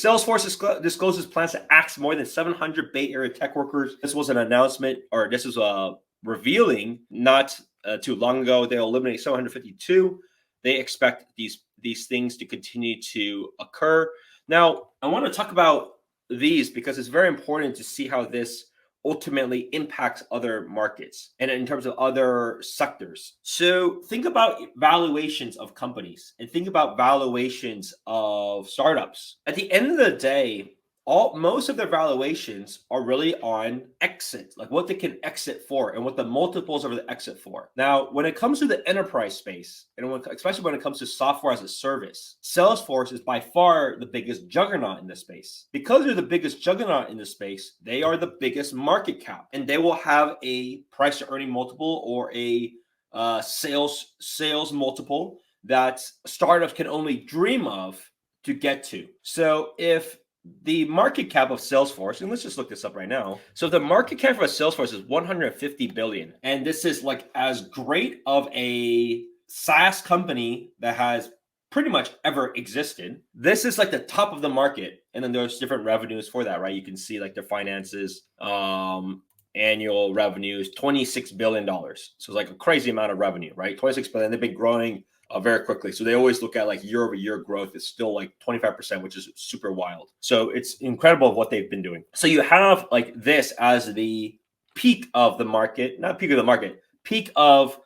Salesforce discloses plans to axe more than 700 Bay Area tech workers. This was an announcement, or this was revealing not too long ago. They'll eliminate 752. They expect these things to continue to occur. Now, I want to talk about these because it's very important to see how this ultimately impacts other markets and in terms of other sectors. So think about valuations of companies and think about valuations of startups. At the end of the day, most of their valuations are really on exit, like what they can exit for and what the multiples of the exit for. Now, when it comes to the enterprise space, and especially when it comes to software as a service, Salesforce is by far the biggest juggernaut in this space. Because they're the biggest juggernaut in this space, they are the biggest market cap, and they will have a price to earning multiple or a sales multiple that startups can only dream of to get to. So if the market cap of Salesforce, and let's just look this up right now. So the market cap of Salesforce is 150 billion. And this is like as great of a SaaS company that has pretty much ever existed. This is like the top of the market. And then there's different revenues for that, right? You can see like their finances, annual revenues, $26 billion. So it's like a crazy amount of revenue, right? 26 billion. They've been growing very quickly. So they always look at like year over year growth is still like 25%, which is super wild. So it's incredible what they've been doing. So you have like this as the peak of the market, not peak of the market, peak of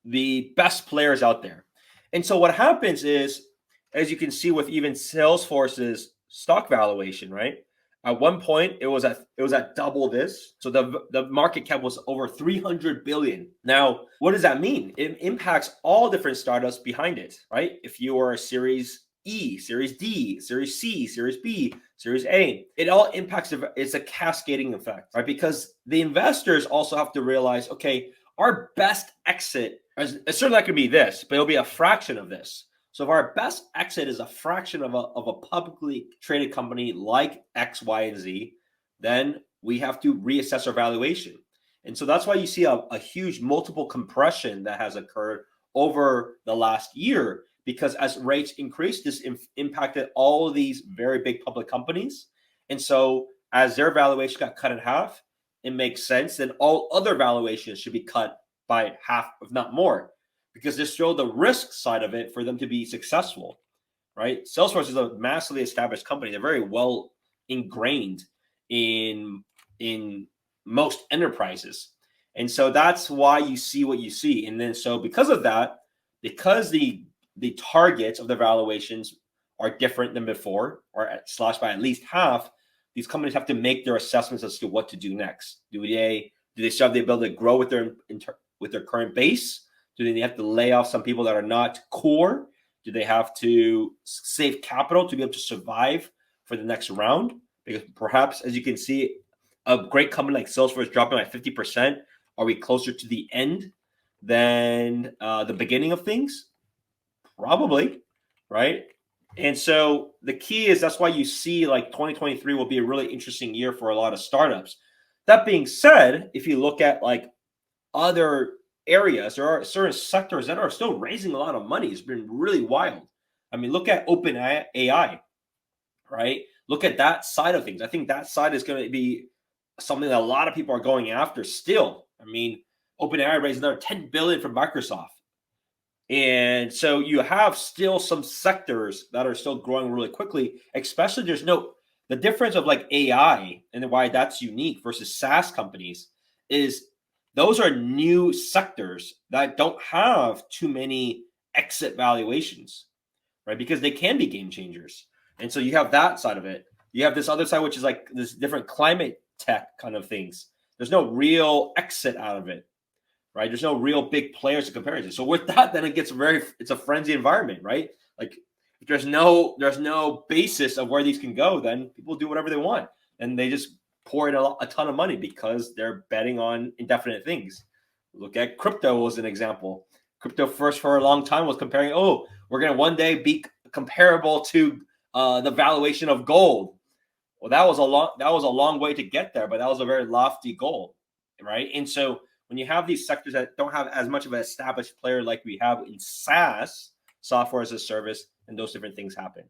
the best players out there. And so what happens is, as you can see with even Salesforce's stock valuation, right? At one point, it was at double this. So the market cap was over 300 billion. Now, what does that mean? It impacts all different startups behind it, right? If you are a Series E, Series D, Series C, Series B, Series A, it all impacts. It's a cascading effect, right? Because the investors also have to realize, okay, our best exit is certainly not going to be this, but it'll be a fraction of this. So if our best exit is a fraction of a publicly traded company like X, Y, and Z, then we have to reassess our valuation. And so that's why you see a huge multiple compression that has occurred over the last year, because as rates increased, this impacted all of these very big public companies. And so as their valuation got cut in half, it makes sense that all other valuations should be cut by half, if not more, because there's still the risk side of it for them to be successful, right? Salesforce is a massively established company. They're very well ingrained in most enterprises. And so that's why you see what you see. And then so because of that, because the targets of the valuations are different than before, or slashed by at least half, these companies have to make their assessments as to what to do next. Do they still have the ability to grow with their current base? Do they have to lay off some people that are not core? Do they have to save capital to be able to survive for the next round? Because perhaps, as you can see, a great company like Salesforce dropping by 50%. Are we closer to the end than the beginning of things? Probably, right? And so the key is that's why you see like 2023 will be a really interesting year for a lot of startups. That being said, if you look at like other areas, there are certain sectors that are still raising a lot of money. It's been really wild. I mean, look at OpenAI, right? Look at that side of things. I think that side is going to be something that a lot of people are going after still. I mean, OpenAI raised another 10 billion from Microsoft. And so you have still some sectors that are still growing really quickly, especially the difference of like AI and why that's unique versus SaaS companies is those are new sectors that don't have too many exit valuations, right? Because they can be game changers. And so you have that side of it. You have this other side, which is like this different climate tech kind of things. There's no real exit out of it, right? There's no real big players to compare it to. So with that, then it's a frenzy environment, right? Like if there's no basis of where these can go, then people do whatever they want. And they just pour in a ton of money because they're betting on indefinite things. Look at crypto as an example. Crypto first for a long time was comparing, we're going to one day be comparable to the valuation of gold. Well, that was a long way to get there, but that was a very lofty goal, right? And so when you have these sectors that don't have as much of an established player like we have in SaaS, software as a service, and those different things happen.